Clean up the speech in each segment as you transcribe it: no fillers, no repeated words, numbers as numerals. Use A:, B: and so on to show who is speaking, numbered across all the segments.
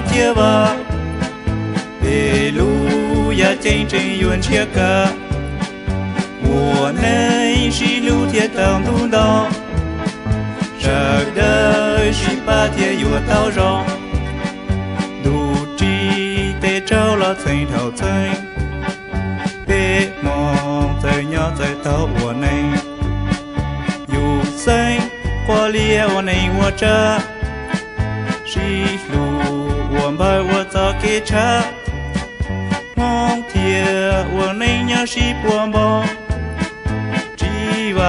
A: 把结吧，北路呀真正远切个，我能是路铁当东道，这的是把铁有道上，路只得找了村头村，别忙在鸟在头我能，有森花里我能我这。是路，我把我早给查，梦天我能要是波梦，只话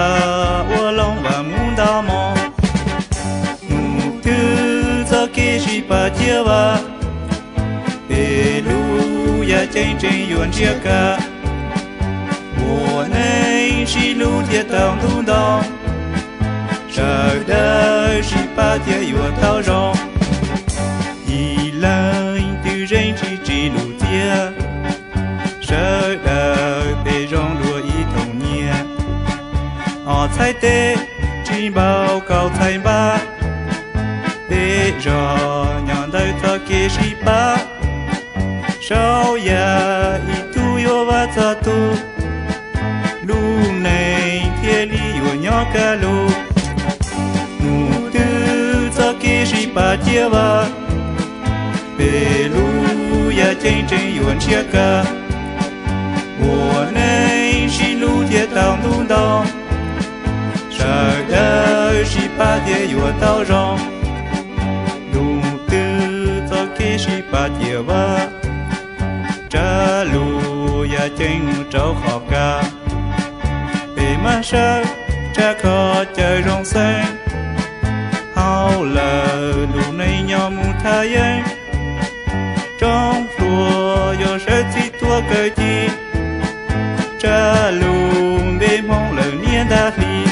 A: 我lòng và muốn đau mong，目的早给是把结吧，北路呀真正远这个，我能是路铁当东道，这的是把铁有道上。一人的人去之路街，舍得被让落一童年。才得只报告才吧，被让娘的他给谁吧？少爷一度有瓦扎度，路内铁里有鸟个路，木头早给谁把结吧？北路呀真正远切个，我能是路铁当东道，这的是把铁有道上，路的早给是把铁哇，这路呀真找好个，北马上这可这容身，好了路内鸟木太阳。中说有十几多个地，这路被蒙了年大里，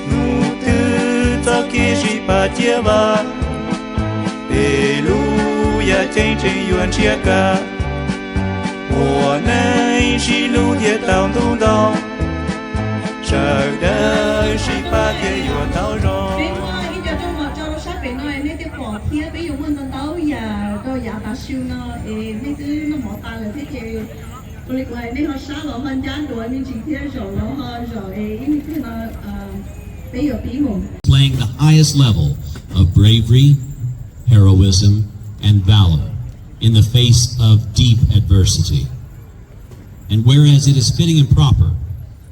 A: 木头早给谁把结吧？北路呀真正远切个，我能是路铁当东道，这的是把铁有道上。
B: ví dụ mình tao giờ tôi giờ ta siêu nó mấy thứ nó mỏ ta là thế thì tôi lịch lại nên họ sát vào hơn chán đuổi mình chỉ thế rồi nó rồi những cái nó bây giờ tí mùng.
C: Playing the highest level of bravery, heroism, and valor in the face of deep adversity. And whereas it is fitting and proper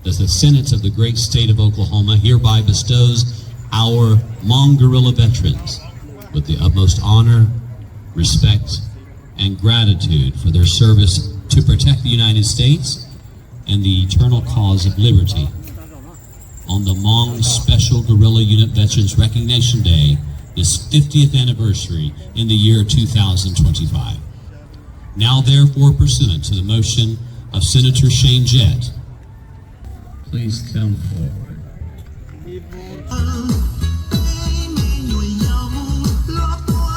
C: that the Senate of the great state of Oklahoma hereby bestows our Hmong guerrilla veterans with the utmost honor, respect, and gratitude for their service to protect the United States and the eternal cause of liberty. On the Hmong Special Guerrilla Unit Veterans Recognition Day, this 50th anniversary in the year 2025. Now therefore pursuant to the motion of Senator Shane Jett, please come forward.
D: Hãy subscribe cho kênh Ghiền Mì Gõ để không bỏ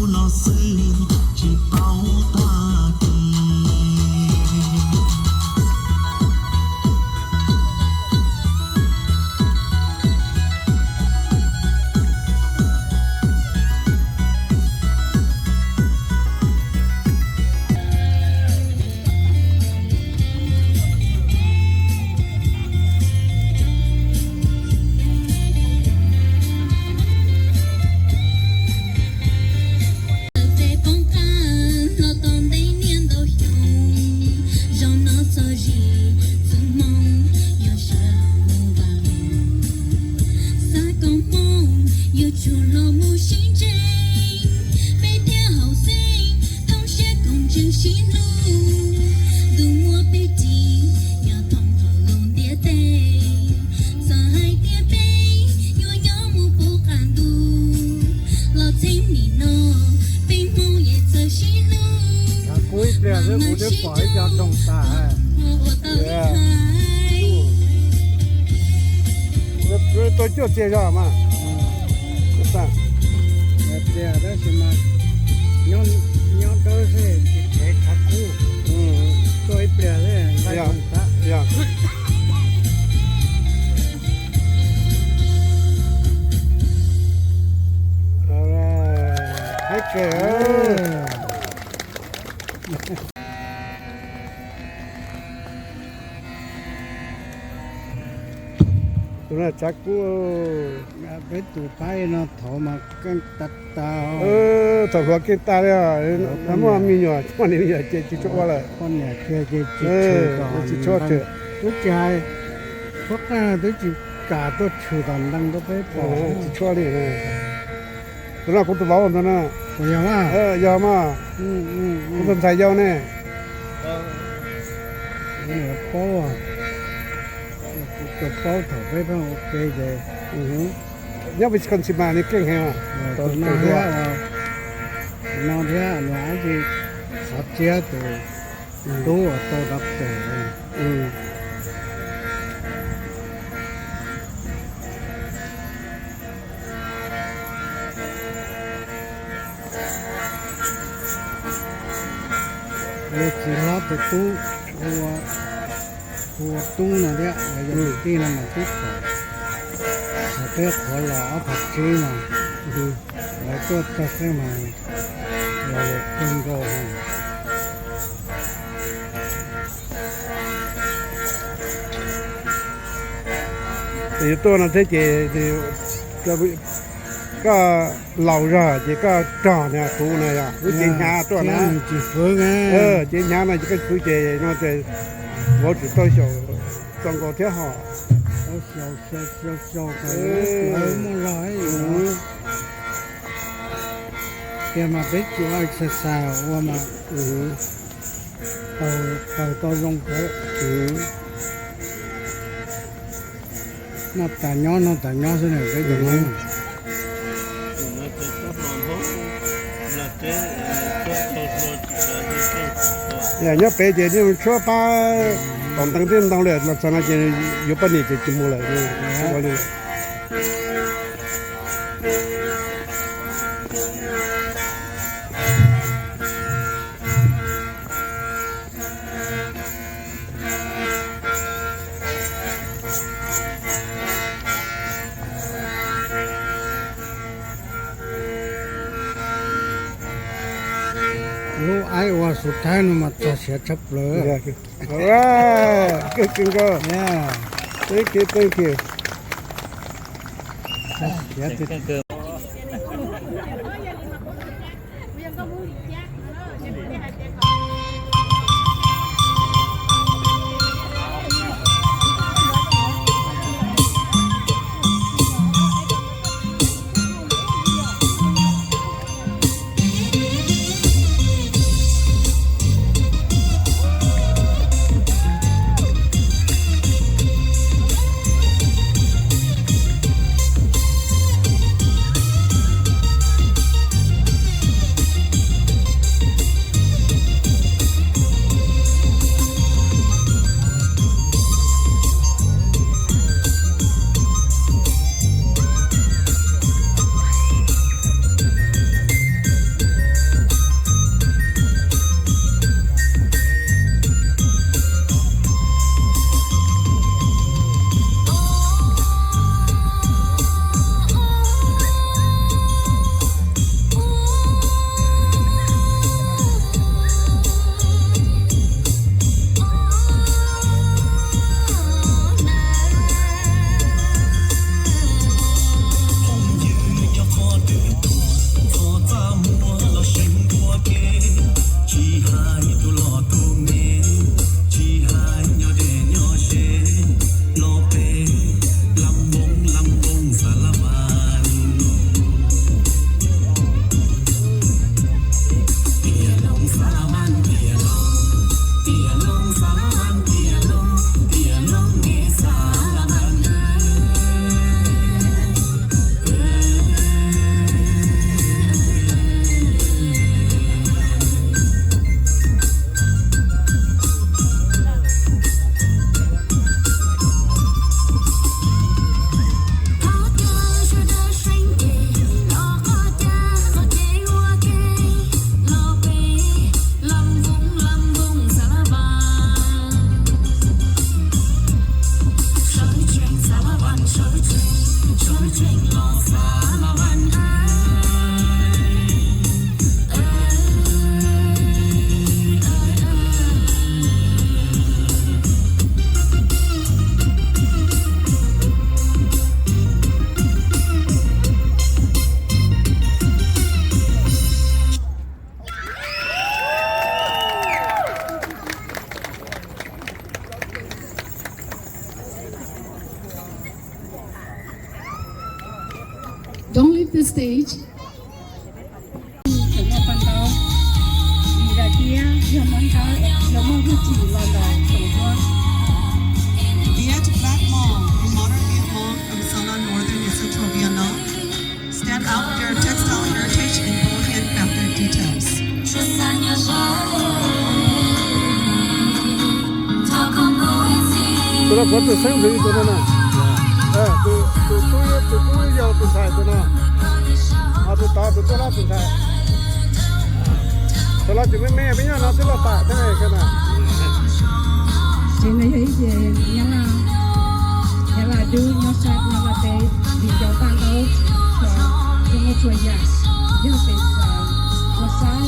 D: lỡ 这我的保一家长大哎，
E: 这都就这样嘛，是吧？
D: 这的什么，娘都是给他顾，做一边的来长大。
E: 呀。好了，还给。ตัวนั้นจักกู
D: ไปตู่ไปเนาะถอมากันตัดตา
E: ถอดหัวกินตาเลยน้ำมันมีหน่อยวันนี้มีหน่อยเจ๊จิ๊กว่าเลย
D: คนเนี่ยเจ๊ก่อน
E: จิ๊กชั่วเถอะ
D: ทุกใจพวกนั้นตัวจิกาตัวชื่อตอนนั้นก็ไปปอ
E: จิ๊กชั่วนี่นะตัวนั้นกูตัวเบาตัวนั้น
D: ตัวยังว่าย
E: าวมากกูเป็นสายยาวแน่
D: เนี่ยป้อก็ป้อถอไปต้องโอเคเลย
E: เนี่ยเป็นคนสิมานี่เก่งแฮะ
D: ตัวนั้นเนี่ยน้องเนี่ยเนี่ยที่สัตย์เจ้าตัวรับตัว เลยจีราตัวตู้หัวตู้น่ะเนี่ยเราจะตีนั่นมาติดต่อถ้าเพื่อขอหล่อผักชีมาแล้วก็ตัดให้มาเราเป็นก็ให้
E: แต่ตัวนั้นที่เจ๊ก็เหล่าราเจ๊ก็จ่อเนี่ยตูเนี่ยอ่ะรู้จริงฮะตัวนั้น
D: จีเฟิงไง
E: เจ๊ฮะน่ะจะก็คุยเจ๊น่าจะ我只到小中国挺好。
D: 小个冇来เดี๋ยวมาเป็นจุดอักษรว่ามาต่อลงไปน่าแต่ย้อนสิเนี่ยไปอย่างนั้น
E: nhớ bé chị nhưng cho ba còn tăng thêm tăng lệ là sao nó chỉ có bao nhiêu chỉ mua lại thôi bao nhiêu
D: รู้ไอ้ว่าสุดท้ายมันมาจะเสียชับเลย
E: ว้าก็กินก็
D: เนี่ย
E: thank you
D: เสียติด
F: the stage.
G: Viet Black Hmong, a modern Viet Hmong from Southern Northern and Central Vietnam, stand out with their textile heritage and bold handcrafted details.
E: ตัวนั้นผมจะเส้นสีตัวนั้นนะตัวเยาวตัวชายตัวนั้นเอาตัวตาตัวละตัวชายตัวละจะไม่ไม่ยังนะตัวละตาได้กันนะ
F: Trên này thấy gì nhà là du nhà sát nhà là tê đi cho ban đầu cho một chuỗi nhà nhà tê nhà sát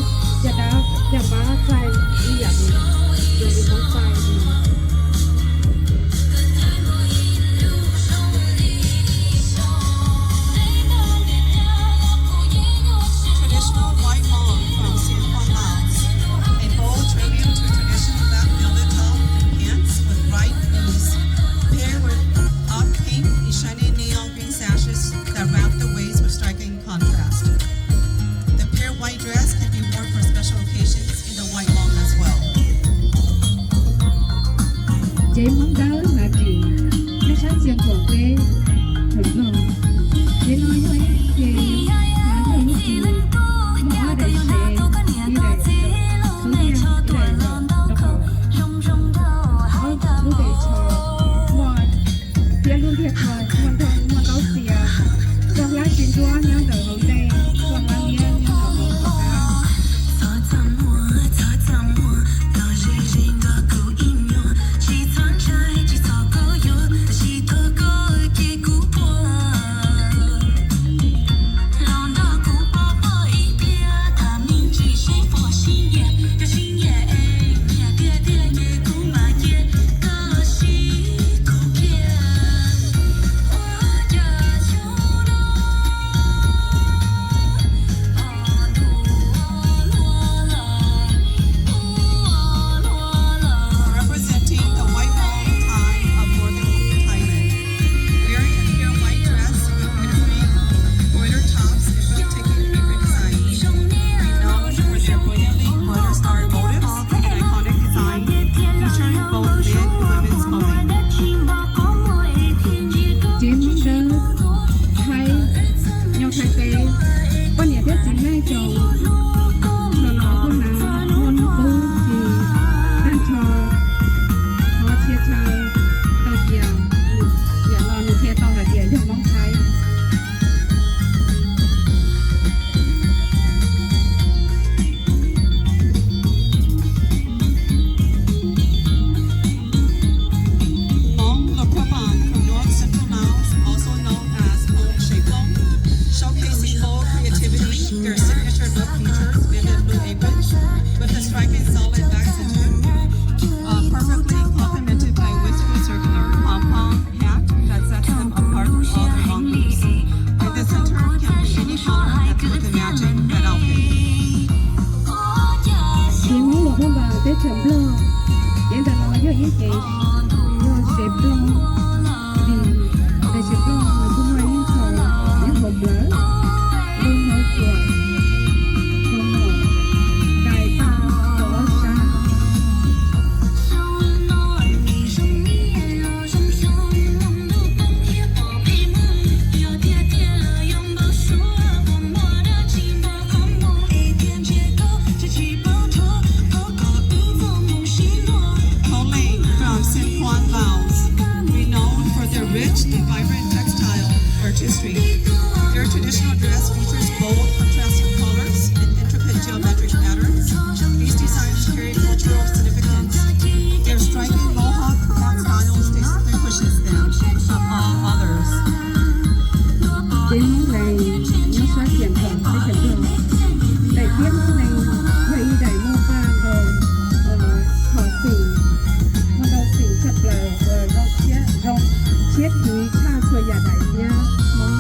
F: nhà đá nhà bá trai đi nhà đi rồi đi bóng trai đi.
G: Traditional white Hmong from San Juan, Laos, a bold tribute to traditional black velvet top and pants with bright blues, paired with off pink and shiny neon green sashes that wrap the waist with striking contrast. The pure white dress can be worn for special occasions in the white Hmong as well.
F: Chế món đó là gì? Nó sáng riêng của quê thật lòng. Chế nói với chị là thôi lúc gì mà ở đây sẽ đi đây rồi không theo đi đây rồi đâu có lúc đây cho mua tiền luôn thiệt rồi mua tấu xìa trong lá chín đua nhau đời hậu đây trong lá nghĩa nhau đời hậu cao.
G: Representing the white Hmong Thai of northern Thailand, wearing a pure white dress with embroidered tops and breathtaking paper designs, renowned for their brilliantly embroidered star motifs and iconic design, featuring both men and women's clothing.
F: Chế món đó Thái nhau Thái tế có nhà thiết chính ngay chồng nó con nào môn tu thì đang cho họ chia chơi tàu chiều nhà lo nó chia tàu là địa dùng mong Thái.
G: Hmong Lopraban from North Central Laos, also known as Hmong Shapelong, showcasing bold creativity. Their signature look features vivid blue aprons with a striking solid back center, perfectly complemented by wistful circular pom-pom hat that sets them apart from all their long loops. In the center can be any color that's with a matching red outfit.
F: Chế món lột không vào tới chấm lo hiện tại nó rất ít cái nó xếp lo vì để xếp lo mà không ai những thầu những hộp lỡ luôn nói của không nổi cài ta có xa.
G: Koleng from San Juan, Laos, renowned for their rich and vibrant textile artistry. Their traditional dress features bold, contrasting colors and intricate geometric patterns. These designs carry cultural significance. Their striking mohawk hat style distinguishes them from all others.
F: Chế món này nó sẽ chuyển phẩm tới chấm lo đại tiết món này vậy đại mô ba gồm thỏ xỉ món đầu xỉ chặt lời rồi rong chiết khí cha xuôi nhà đại nha món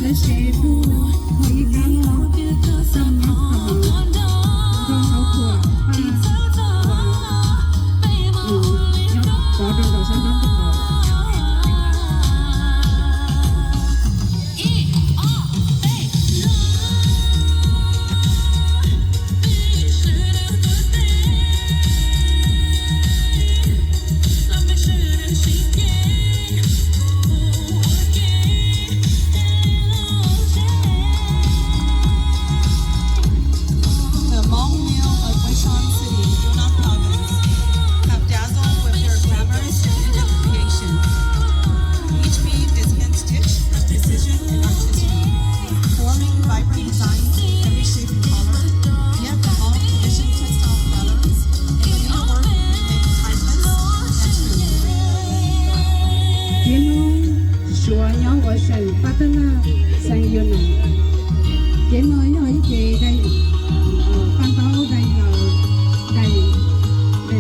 F: 的谁不可以干了？上面好，刚好火要保证到相当不高。
G: The Hmong Mill of Wishon City, Yunnan Province, have dazzled with their glamorous and unique creations. Each bead is hand-stitched with precision and artistry, forming vibrant designs in every shape and color, yet the all traditional textile patterns and the needlework remain timeless and true.
F: 天龙说让我神发的那神有能，天龙有一个在半岛在在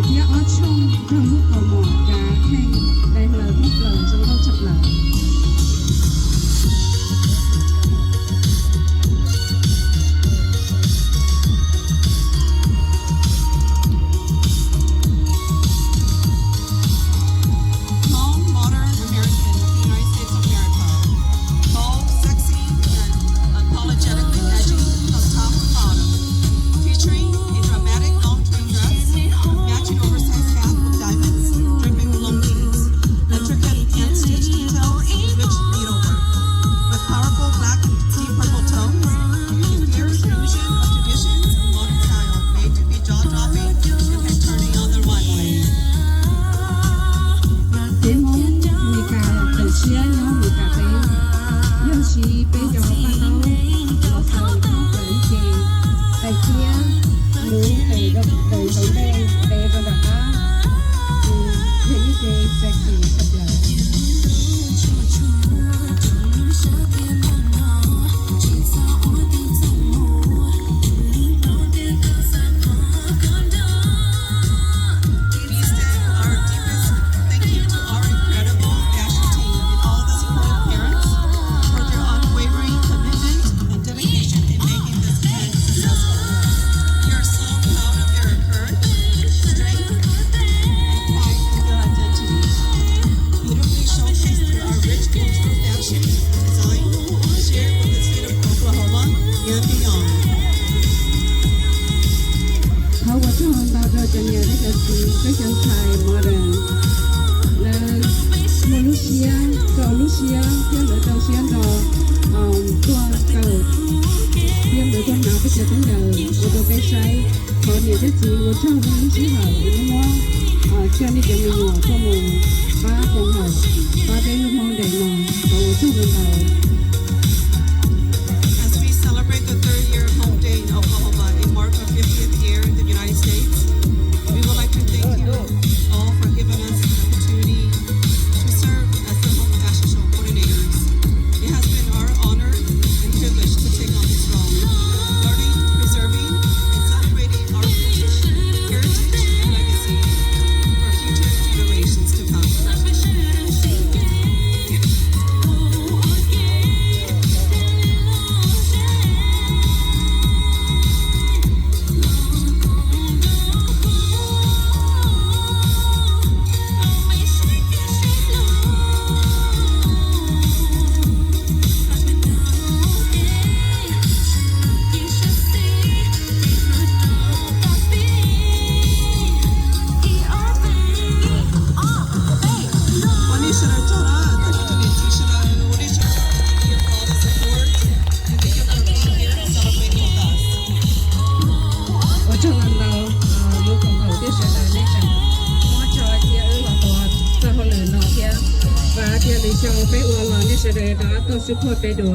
F: ที่อ้อช่องทำลูกกระหม่อมกาแข่งได้เลยทุกเลยจนเขาจับเลย
G: Hmong modern American of the United States of America, bold, sexy, and unapologetically edgy from top to bottom, featuring a dramatic long train dress, matching oversized hat with diamonds, dripping below knees, intricate hand-stitched details, rich needlework, with powerful black and deep purple tones, a fierce fusion of traditions and modern style made to be jaw-dropping and turning on the runway.
F: 天龙มีการเปิดเชื้อเนาะมีการไปเยี่ยมชีไปจอบ้านเราเราเข้าเปิดเกย์ไปเที่ยวหนูไปก็ไปตรงได้ไปก็แบบว่าเฮ้ยเจ๊เซ็กซี่สักอย่าง
G: We extend our deepest thank you to our incredible fashion team and all the supportive parents for their unwavering commitment and dedication in making this event successful. We are so proud of their courage, strength, and pride in their identity, beautifully showcased through our rich cultural fashion and design shared with the state of Oklahoma and beyond.
F: เขาว่าชอบเราจะเนี่ยได้จะสีก็จะใช้โมเดิร์นแล้วโมลูเซียต่อลูเซียเพียงเหลือต่อเซียนต่อตัวเก่าเพียงเหลือตัวหนาไปเจอตั้งเดิม我都被晒ขอเนี่ยจะสี我ชอบลูเซียหาย因为เชื่อนี่จะมีหัวตัวมูป้าคงหายป้าได้ลูกมองเด็กมองเขาชอบเป็นเรา
G: As we celebrate the third year of Home Day in Oklahoma and mark our 50th year in the United States, we would like to thank you all for giving us the opportunity to serve as the Home Fashion Show coordinators. It has been our honor and privilege to take on this role, learning, preserving, and celebrating our heritage and legacy for future generations to come.
F: จะได้ชอบไปอวดหล่อนี่เสด็จแล้วก็สุขโคตรไปดู